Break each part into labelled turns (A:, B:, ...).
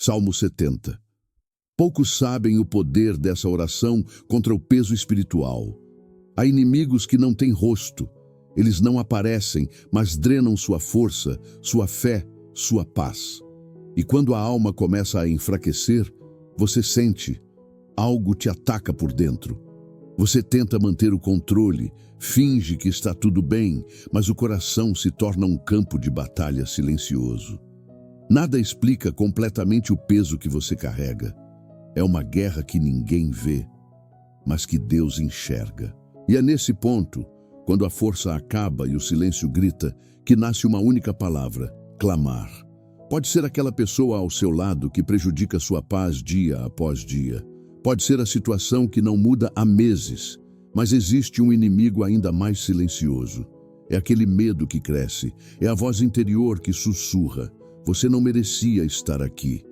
A: Salmo 70. Poucos sabem o poder dessa oração contra o peso espiritual. Há inimigos que não têm rosto. Eles não aparecem, mas drenam sua força, sua fé, sua paz. E quando a alma começa a enfraquecer, você sente, algo te ataca por dentro. Você tenta manter o controle, finge que está tudo bem, mas o coração se torna um campo de batalha silencioso. Nada explica completamente o peso que você carrega. É uma guerra que ninguém vê, mas que Deus enxerga. E é nesse ponto, quando a força acaba e o silêncio grita, que nasce uma única palavra: clamar. Pode ser aquela pessoa ao seu lado que prejudica sua paz dia após dia. Pode ser a situação que não muda há meses, mas existe um inimigo ainda mais silencioso. É aquele medo que cresce, é a voz interior que sussurra: você não merecia estar aqui.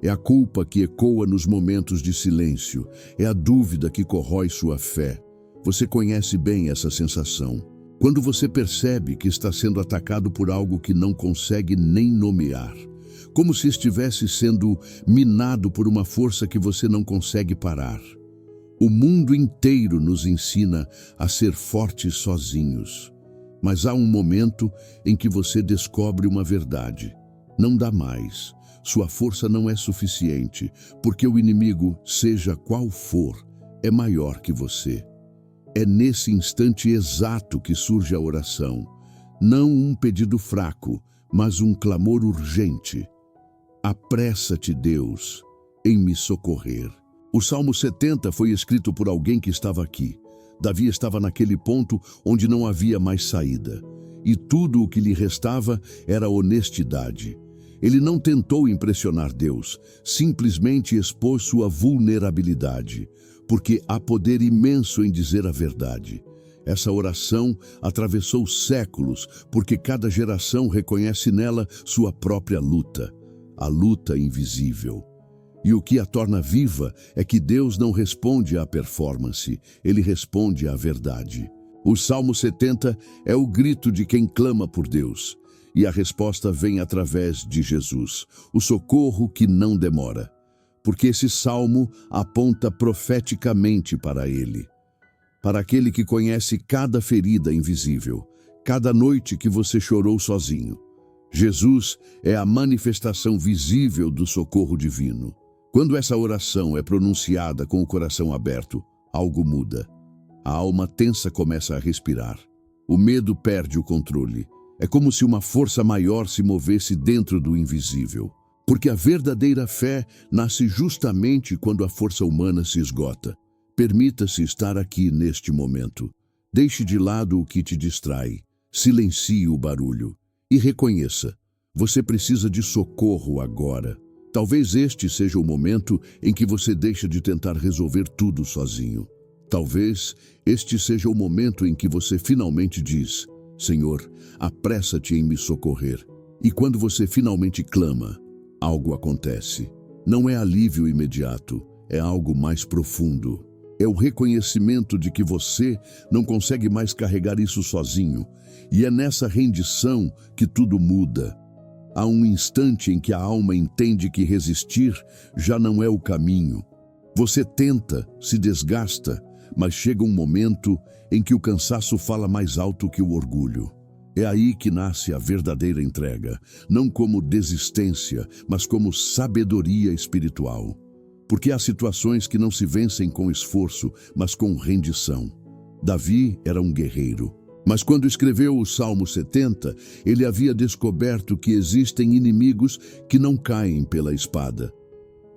A: É a culpa que ecoa nos momentos de silêncio, é a dúvida que corrói sua fé. Você conhece bem essa sensação. Quando você percebe que está sendo atacado por algo que não consegue nem nomear, como se estivesse sendo minado por uma força que você não consegue parar. O mundo inteiro nos ensina a ser fortes sozinhos. Mas há um momento em que você descobre uma verdade. Não dá mais. Sua força não é suficiente, porque o inimigo, seja qual for, é maior que você. É nesse instante exato que surge a oração. Não um pedido fraco, mas um clamor urgente. Apressa-te, Deus, em me socorrer. O Salmo 70 foi escrito por alguém que estava aqui. Davi estava naquele ponto onde não havia mais saída. E tudo o que lhe restava era honestidade. Ele não tentou impressionar Deus, simplesmente expôs sua vulnerabilidade, porque há poder imenso em dizer a verdade. Essa oração atravessou séculos, porque cada geração reconhece nela sua própria luta, a luta invisível. E o que a torna viva é que Deus não responde à performance, ele responde à verdade. O Salmo 70 é o grito de quem clama por Deus. E a resposta vem através de Jesus, o socorro que não demora. Porque esse salmo aponta profeticamente para ele. Para aquele que conhece cada ferida invisível, cada noite que você chorou sozinho. Jesus é a manifestação visível do socorro divino. Quando essa oração é pronunciada com o coração aberto, algo muda. A alma tensa começa a respirar. O medo perde o controle. É como se uma força maior se movesse dentro do invisível. Porque a verdadeira fé nasce justamente quando a força humana se esgota. Permita-se estar aqui neste momento. Deixe de lado o que te distrai. Silencie o barulho. E reconheça, você precisa de socorro agora. Talvez este seja o momento em que você deixa de tentar resolver tudo sozinho. Talvez este seja o momento em que você finalmente diz: Senhor, apressa-te em me socorrer. E quando você finalmente clama, algo acontece. Não é alívio imediato, é algo mais profundo. É o reconhecimento de que você não consegue mais carregar isso sozinho. E é nessa rendição que tudo muda. Há um instante em que a alma entende que resistir já não é o caminho. Você tenta, se desgasta, mas chega um momento em que o cansaço fala mais alto que o orgulho. É aí que nasce a verdadeira entrega, não como desistência, mas como sabedoria espiritual. Porque há situações que não se vencem com esforço, mas com rendição. Davi era um guerreiro, mas quando escreveu o Salmo 70, ele havia descoberto que existem inimigos que não caem pela espada.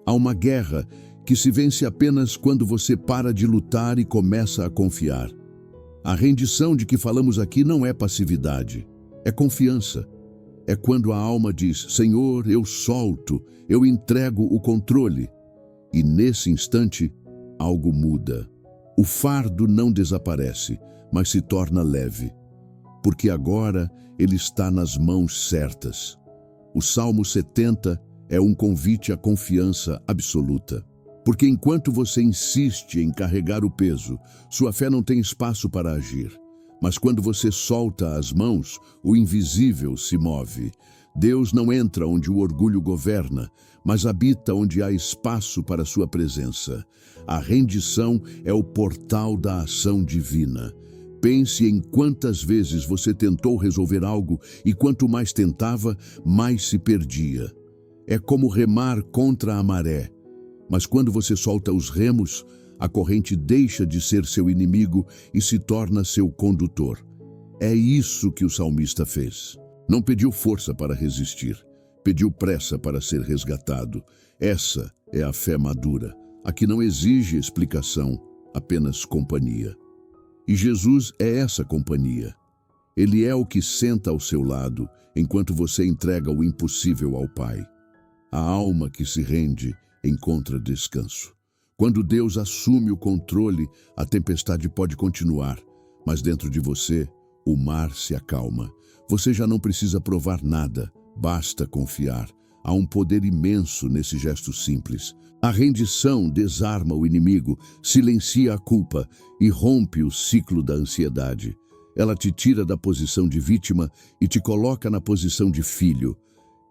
A: Há uma guerra que se vence apenas quando você para de lutar e começa a confiar. A rendição de que falamos aqui não é passividade, é confiança. É quando a alma diz: Senhor, eu solto, eu entrego o controle. E nesse instante, algo muda. O fardo não desaparece, mas se torna leve. Porque agora ele está nas mãos certas. O Salmo 70 é um convite à confiança absoluta. Porque enquanto você insiste em carregar o peso, sua fé não tem espaço para agir. Mas quando você solta as mãos, o invisível se move. Deus não entra onde o orgulho governa, mas habita onde há espaço para sua presença. A rendição é o portal da ação divina. Pense em quantas vezes você tentou resolver algo e quanto mais tentava, mais se perdia. É como remar contra a maré. Mas quando você solta os remos, a corrente deixa de ser seu inimigo e se torna seu condutor. É isso que o salmista fez. Não pediu força para resistir, pediu pressa para ser resgatado. Essa é a fé madura, a que não exige explicação, apenas companhia. E Jesus é essa companhia. Ele é o que senta ao seu lado enquanto você entrega o impossível ao Pai. A alma que se rende encontra descanso. Quando Deus assume o controle, a tempestade pode continuar, mas dentro de você, o mar se acalma. Você já não precisa provar nada, basta confiar. Há um poder imenso nesse gesto simples. A rendição desarma o inimigo, silencia a culpa e rompe o ciclo da ansiedade. Ela te tira da posição de vítima e te coloca na posição de filho.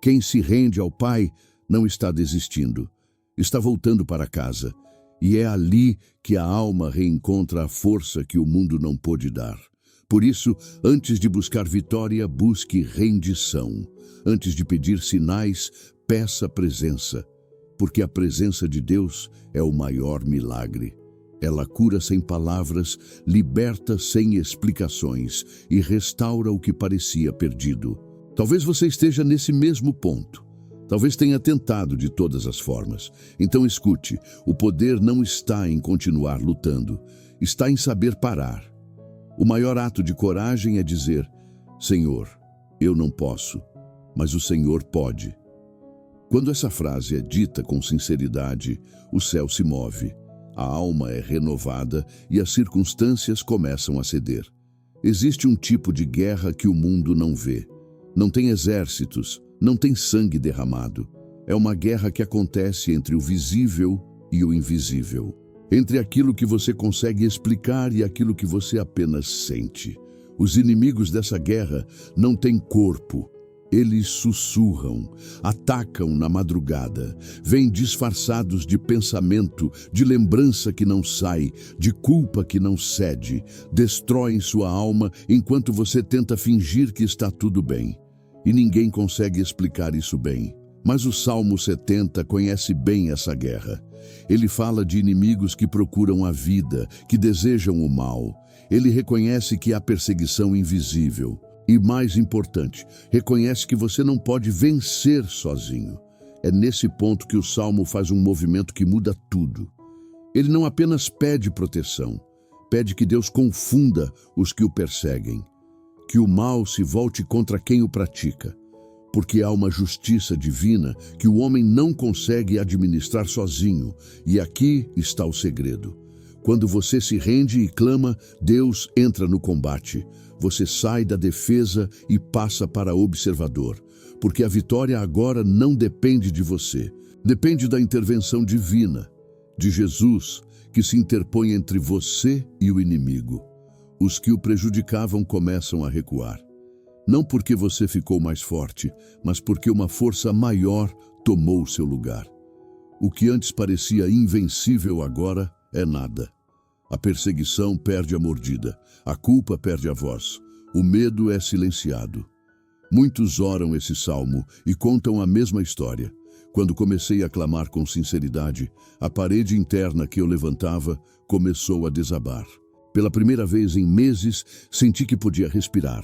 A: Quem se rende ao Pai não está desistindo, está voltando para casa. E é ali que a alma reencontra a força que o mundo não pôde dar. Por isso, antes de buscar vitória, busque rendição. Antes de pedir sinais, peça presença. Porque a presença de Deus é o maior milagre. Ela cura sem palavras, liberta sem explicações e restaura o que parecia perdido. Talvez você esteja nesse mesmo ponto. Talvez tenha tentado de todas as formas. Então escute, o poder não está em continuar lutando, está em saber parar. O maior ato de coragem é dizer: Senhor, eu não posso, mas o Senhor pode. Quando essa frase é dita com sinceridade, o céu se move, a alma é renovada e as circunstâncias começam a ceder. Existe um tipo de guerra que o mundo não vê. Não tem exércitos, não tem sangue derramado. É uma guerra que acontece entre o visível e o invisível. Entre aquilo que você consegue explicar e aquilo que você apenas sente. Os inimigos dessa guerra não têm corpo. Eles sussurram, atacam na madrugada, vêm disfarçados de pensamento, de lembrança que não sai, de culpa que não cede, destroem sua alma enquanto você tenta fingir que está tudo bem. E ninguém consegue explicar isso bem. Mas o Salmo 70 conhece bem essa guerra. Ele fala de inimigos que procuram a vida, que desejam o mal. Ele reconhece que há perseguição invisível. E mais importante, reconhece que você não pode vencer sozinho. É nesse ponto que o Salmo faz um movimento que muda tudo. Ele não apenas pede proteção, pede que Deus confunda os que o perseguem. Que o mal se volte contra quem o pratica, porque há uma justiça divina que o homem não consegue administrar sozinho, e aqui está o segredo. Quando você se rende e clama, Deus entra no combate. Você sai da defesa e passa para observador, porque a vitória agora não depende de você, depende da intervenção divina, de Jesus, que se interpõe entre você e o inimigo. Os que o prejudicavam começam a recuar. Não porque você ficou mais forte, mas porque uma força maior tomou seu lugar. O que antes parecia invencível agora é nada. A perseguição perde a mordida, a culpa perde a voz, o medo é silenciado. Muitos oram esse salmo e contam a mesma história. Quando comecei a clamar com sinceridade, a parede interna que eu levantava começou a desabar. Pela primeira vez em meses, senti que podia respirar.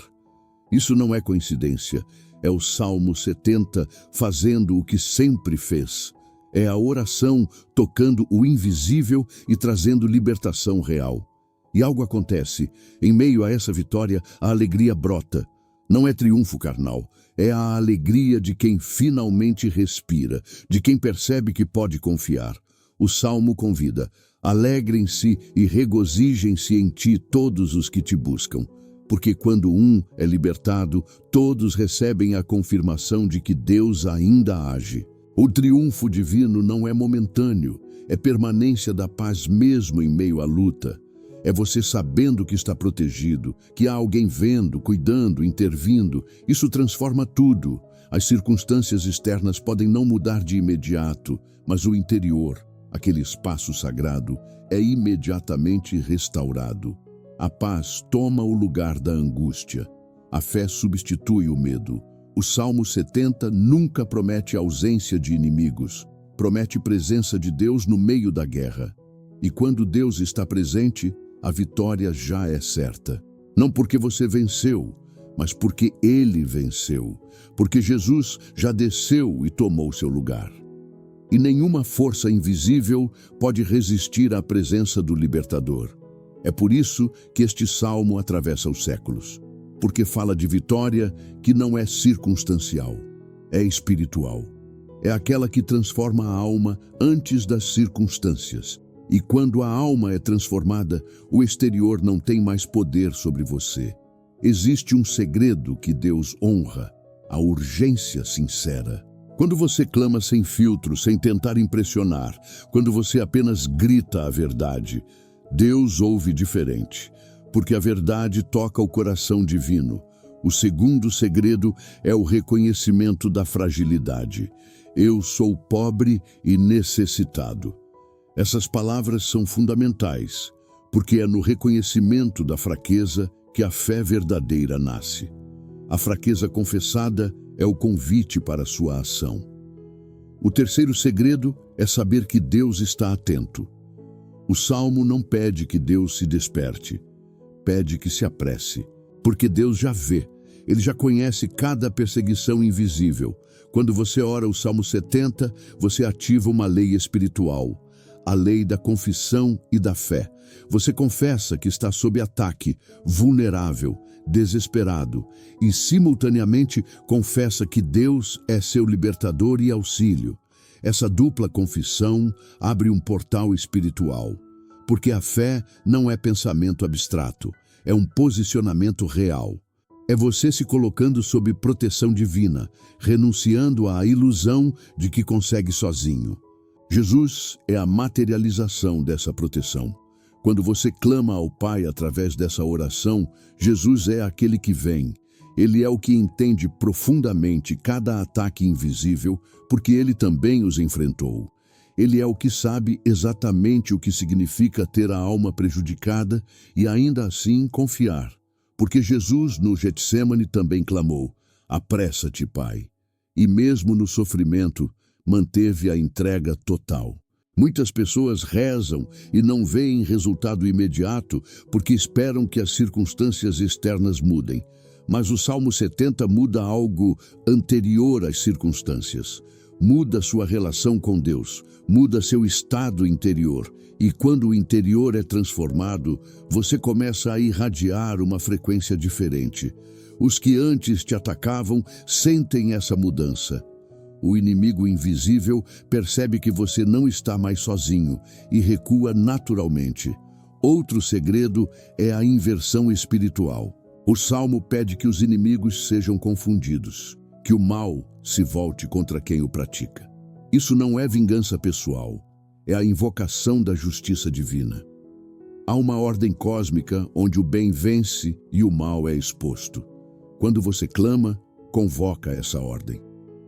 A: Isso não é coincidência, é o Salmo 70 fazendo o que sempre fez. É a oração tocando o invisível e trazendo libertação real. E algo acontece. Em meio a essa vitória, a alegria brota. Não é triunfo carnal, é a alegria de quem finalmente respira, de quem percebe que pode confiar. O Salmo convida: alegrem-se e regozijem-se em ti todos os que te buscam. Porque quando um é libertado, todos recebem a confirmação de que Deus ainda age. O triunfo divino não é momentâneo, é permanência da paz mesmo em meio à luta. É você sabendo que está protegido, que há alguém vendo, cuidando, intervindo. Isso transforma tudo. As circunstâncias externas podem não mudar de imediato, mas o interior, aquele espaço sagrado, é imediatamente restaurado. A paz toma o lugar da angústia. A fé substitui o medo. O Salmo 70 nunca promete ausência de inimigos, promete presença de Deus no meio da guerra. E quando Deus está presente, a vitória já é certa. Não porque você venceu, mas porque Ele venceu, porque Jesus já desceu e tomou seu lugar. E nenhuma força invisível pode resistir à presença do Libertador. É por isso que este salmo atravessa os séculos, porque fala de vitória que não é circunstancial, é espiritual. É aquela que transforma a alma antes das circunstâncias. E quando a alma é transformada, o exterior não tem mais poder sobre você. Existe um segredo que Deus honra, a urgência sincera. Quando você clama sem filtro, sem tentar impressionar, quando você apenas grita a verdade, Deus ouve diferente, porque a verdade toca o coração divino. O segundo segredo é o reconhecimento da fragilidade. Eu sou pobre e necessitado. Essas palavras são fundamentais, porque é no reconhecimento da fraqueza que a fé verdadeira nasce. A fraqueza confessada é o convite para a sua ação. O terceiro segredo é saber que Deus está atento. O Salmo não pede que Deus se desperte, pede que se apresse, porque Deus já vê, Ele já conhece cada perseguição invisível. Quando você ora o Salmo 70, você ativa uma lei espiritual, a lei da confissão e da fé. Você confessa que está sob ataque, vulnerável, desesperado, e simultaneamente confessa que Deus é seu libertador e auxílio. Essa dupla confissão abre um portal espiritual, porque a fé não é pensamento abstrato, é um posicionamento real. É você se colocando sob proteção divina, renunciando à ilusão de que consegue sozinho. Jesus é a materialização dessa proteção. Quando você clama ao Pai através dessa oração, Jesus é aquele que vem. Ele é o que entende profundamente cada ataque invisível, porque ele também os enfrentou. Ele é o que sabe exatamente o que significa ter a alma prejudicada e ainda assim confiar. Porque Jesus no Getsêmani também clamou: apressa-te, Pai. E mesmo no sofrimento, manteve a entrega total. Muitas pessoas rezam e não veem resultado imediato porque esperam que as circunstâncias externas mudem. Mas o Salmo 70 muda algo anterior às circunstâncias. Muda sua relação com Deus, muda seu estado interior. E quando o interior é transformado, você começa a irradiar uma frequência diferente. Os que antes te atacavam sentem essa mudança. O inimigo invisível percebe que você não está mais sozinho e recua naturalmente. Outro segredo é a inversão espiritual. O Salmo pede que os inimigos sejam confundidos, que o mal se volte contra quem o pratica. Isso não é vingança pessoal, é a invocação da justiça divina. Há uma ordem cósmica onde o bem vence e o mal é exposto. Quando você clama, convoca essa ordem.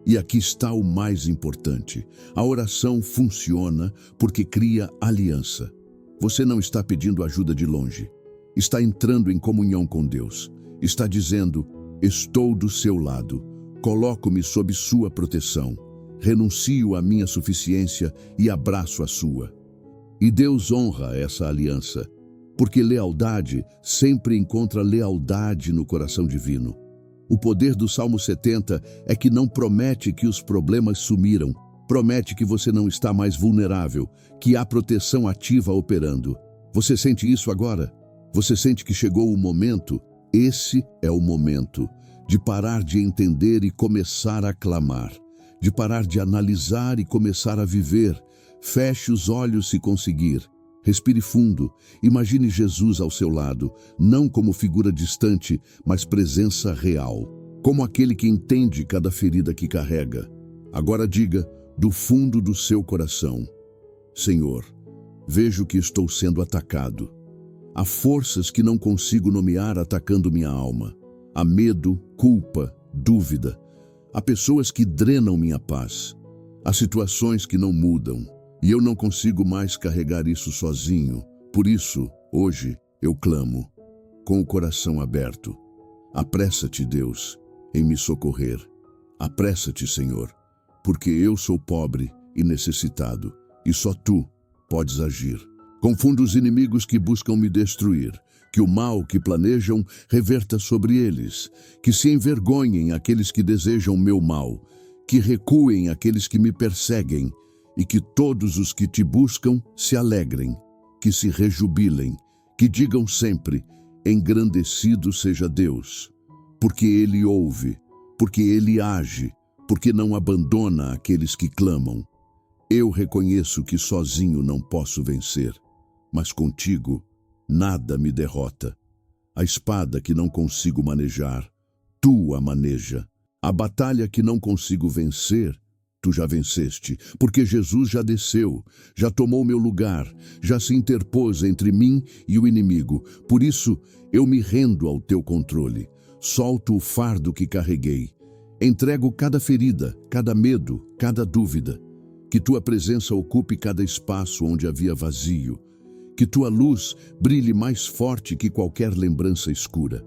A: E aqui está o mais importante. A oração funciona porque cria aliança. Você não está pedindo ajuda de longe. Está entrando em comunhão com Deus. Está dizendo: estou do seu lado. Coloco-me sob sua proteção. Renuncio à minha suficiência e abraço a sua. E Deus honra essa aliança, porque lealdade sempre encontra lealdade no coração divino. O poder do Salmo 70 é que não promete que os problemas sumiram, promete que você não está mais vulnerável, que há proteção ativa operando. Você sente isso agora? Você sente que chegou o momento? Esse é o momento de parar de entender e começar a clamar, de parar de analisar e começar a viver. Feche os olhos se conseguir. Respire fundo. Imagine Jesus ao seu lado, não como figura distante, mas presença real, como aquele que entende cada ferida que carrega. Agora diga, do fundo do seu coração: Senhor, vejo que estou sendo atacado. Há forças que não consigo nomear atacando minha alma. Há medo, culpa, dúvida. Há pessoas que drenam minha paz. Há situações que não mudam. E eu não consigo mais carregar isso sozinho. Por isso, hoje, eu clamo, com o coração aberto. Apressa-te, Deus, em me socorrer. Apressa-te, Senhor, porque eu sou pobre e necessitado, e só Tu podes agir. Confunda os inimigos que buscam me destruir, que o mal que planejam reverta sobre eles, que se envergonhem aqueles que desejam meu mal, que recuem aqueles que me perseguem, e que todos os que te buscam se alegrem, que se rejubilem, que digam sempre, engrandecido seja Deus, porque Ele ouve, porque Ele age, porque não abandona aqueles que clamam. Eu reconheço que sozinho não posso vencer, mas contigo nada me derrota. A espada que não consigo manejar, Tu a maneja. A batalha que não consigo vencer, Tu já venceste, porque Jesus já desceu, já tomou meu lugar, já se interpôs entre mim e o inimigo. Por isso, eu me rendo ao Teu controle. Solto o fardo que carreguei. Entrego cada ferida, cada medo, cada dúvida. Que Tua presença ocupe cada espaço onde havia vazio. Que Tua luz brilhe mais forte que qualquer lembrança escura.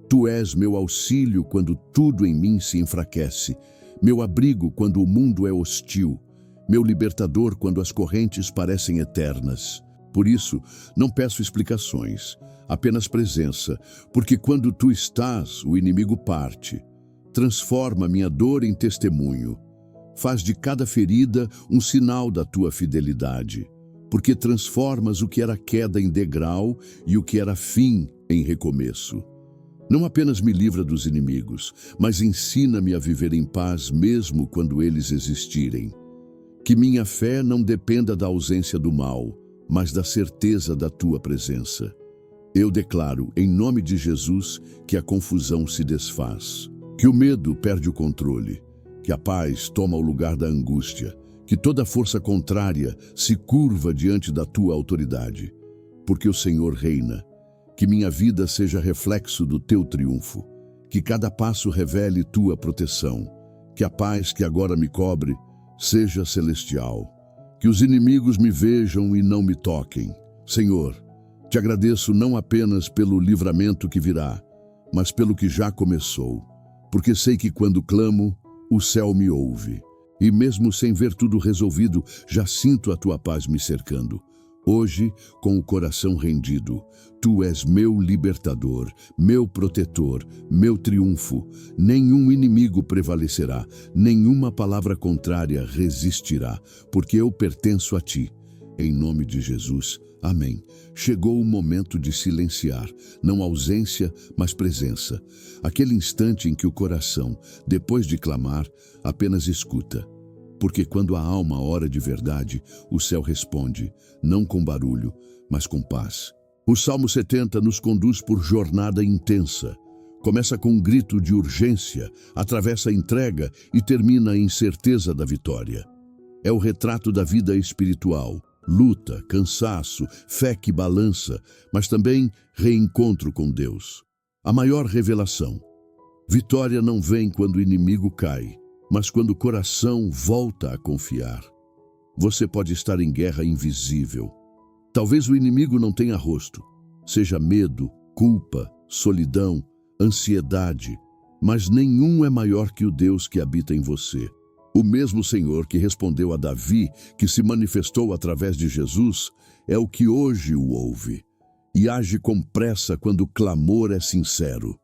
A: Tu és meu auxílio quando tudo em mim se enfraquece. Meu abrigo quando o mundo é hostil, meu libertador quando as correntes parecem eternas. Por isso, não peço explicações, apenas presença, porque quando Tu estás, o inimigo parte. Transforma minha dor em testemunho. Faz de cada ferida um sinal da Tua fidelidade, porque transformas o que era queda em degrau e o que era fim em recomeço. Não apenas me livra dos inimigos, mas ensina-me a viver em paz mesmo quando eles existirem. Que minha fé não dependa da ausência do mal, mas da certeza da Tua presença. Eu declaro, em nome de Jesus, que a confusão se desfaz, que o medo perde o controle, que a paz toma o lugar da angústia, que toda força contrária se curva diante da Tua autoridade, porque o Senhor reina. Que minha vida seja reflexo do Teu triunfo, que cada passo revele Tua proteção, que a paz que agora me cobre seja celestial, que os inimigos me vejam e não me toquem. Senhor, Te agradeço não apenas pelo livramento que virá, mas pelo que já começou, porque sei que quando clamo, o céu me ouve, e mesmo sem ver tudo resolvido, já sinto a Tua paz me cercando. Hoje, com o coração rendido, Tu és meu libertador, meu protetor, meu triunfo. Nenhum inimigo prevalecerá, nenhuma palavra contrária resistirá, porque eu pertenço a Ti. Em nome de Jesus, amém. Chegou o momento de silenciar, não ausência, mas presença. Aquele instante em que o coração, depois de clamar, apenas escuta. Porque quando a alma ora de verdade, o céu responde, não com barulho, mas com paz. O Salmo 70 nos conduz por jornada intensa. Começa com um grito de urgência, atravessa a entrega e termina em certeza da vitória. É o retrato da vida espiritual, luta, cansaço, fé que balança, mas também reencontro com Deus. A maior revelação. Vitória não vem quando o inimigo cai, mas quando o coração volta a confiar. Você pode estar em guerra invisível. Talvez o inimigo não tenha rosto. Seja medo, culpa, solidão, ansiedade. Mas nenhum é maior que o Deus que habita em você. O mesmo Senhor que respondeu a Davi, que se manifestou através de Jesus, é o que hoje o ouve. E age com pressa quando o clamor é sincero.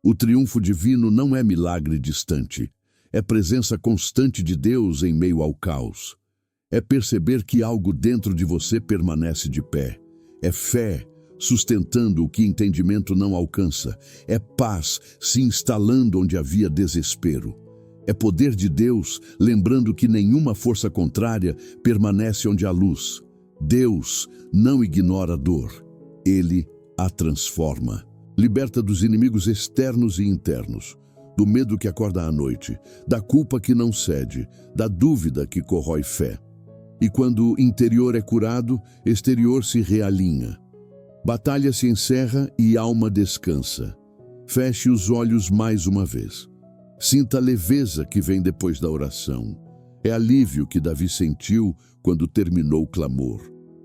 A: O triunfo divino não é milagre distante. É presença constante de Deus em meio ao caos. É perceber que algo dentro de você permanece de pé. É fé, sustentando o que entendimento não alcança. É paz, se instalando onde havia desespero. É poder de Deus, lembrando que nenhuma força contrária permanece onde há luz. Deus não ignora a dor. Ele a transforma. Liberta dos inimigos externos e internos. Do medo que acorda à noite, da culpa que não cede, da dúvida que corrói fé. E quando o interior é curado, exterior se realinha. Batalha se encerra e alma descansa. Feche os olhos mais uma vez. Sinta a leveza que vem depois da oração. É alívio que Davi sentiu quando terminou o clamor.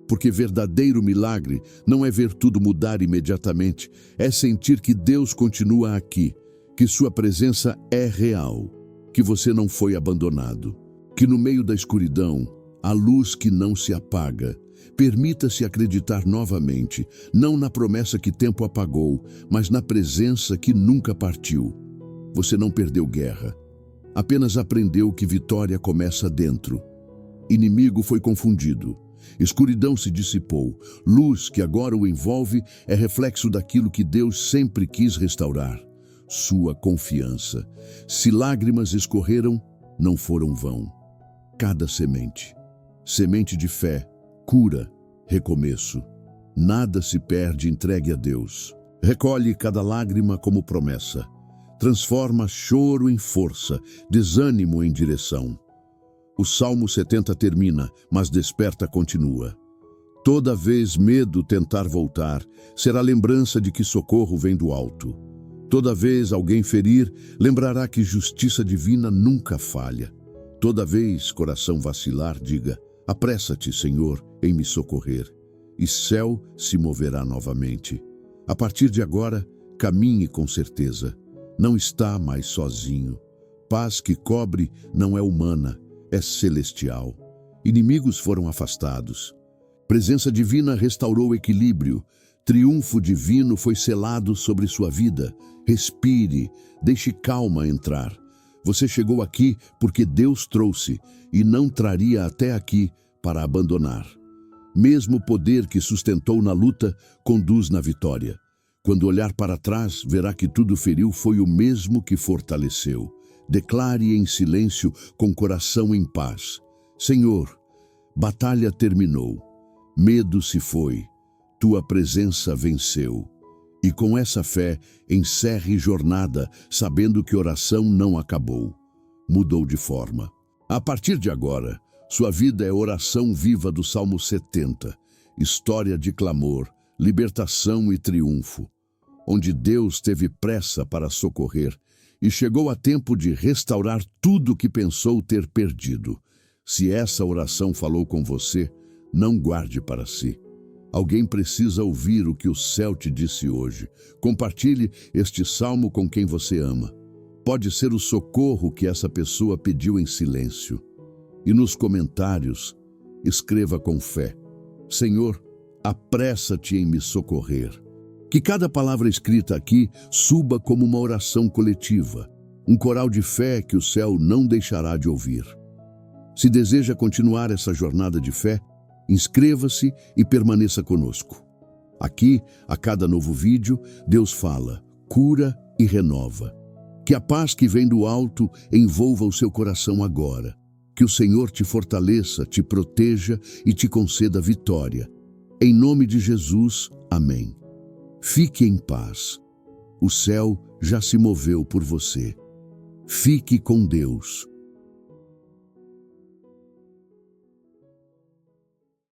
A: Porque verdadeiro milagre não é ver tudo mudar imediatamente, é sentir que Deus continua aqui, que sua presença é real, que você não foi abandonado, que no meio da escuridão, há luz que não se apaga. Permita-se acreditar novamente, não na promessa que tempo apagou, mas na presença que nunca partiu. Você não perdeu guerra, apenas aprendeu que vitória começa dentro. Inimigo foi confundido. Escuridão se dissipou. Luz que agora o envolve é reflexo daquilo que Deus sempre quis restaurar. Sua confiança. Se lágrimas escorreram, não foram vão. Cada semente. Semente de fé, cura, recomeço. Nada se perde entregue a Deus. Recolhe cada lágrima como promessa. Transforma choro em força, desânimo em direção. O Salmo 70 termina, mas desperta continua. Toda vez medo tentar voltar, será lembrança de que socorro vem do alto. Toda vez alguém ferir, lembrará que justiça divina nunca falha. Toda vez coração vacilar, diga: apressa-te, Senhor, em me socorrer. E céu se moverá novamente. A partir de agora, caminhe com certeza. Não está mais sozinho. Paz que cobre não é humana, é celestial. Inimigos foram afastados. Presença divina restaurou o equilíbrio. Triunfo divino foi selado sobre sua vida. Respire, deixe calma entrar. Você chegou aqui porque Deus trouxe e não traria até aqui para abandonar. Mesmo o poder que sustentou na luta conduz na vitória. Quando olhar para trás, verá que tudo feriu foi o mesmo que fortaleceu. Declare em silêncio, com coração em paz: Senhor, batalha terminou, medo se foi, tua presença venceu. E com essa fé, encerre jornada, sabendo que oração não acabou. Mudou de forma. A partir de agora, sua vida é oração viva do Salmo 70, história de clamor, libertação e triunfo, onde Deus teve pressa para socorrer e chegou a tempo de restaurar tudo que pensou ter perdido. Se essa oração falou com você, não guarde para si. Alguém precisa ouvir o que o céu te disse hoje. Compartilhe este salmo com quem você ama. Pode ser o socorro que essa pessoa pediu em silêncio. E nos comentários, escreva com fé: Senhor, apressa-te em me socorrer. Que cada palavra escrita aqui suba como uma oração coletiva, um coral de fé que o céu não deixará de ouvir. Se deseja continuar essa jornada de fé, inscreva-se e permaneça conosco. Aqui, a cada novo vídeo, Deus fala, cura e renova. Que a paz que vem do alto envolva o seu coração agora. Que o Senhor te fortaleça, te proteja e te conceda vitória. Em nome de Jesus, amém. Fique em paz. O céu já se moveu por você. Fique com Deus.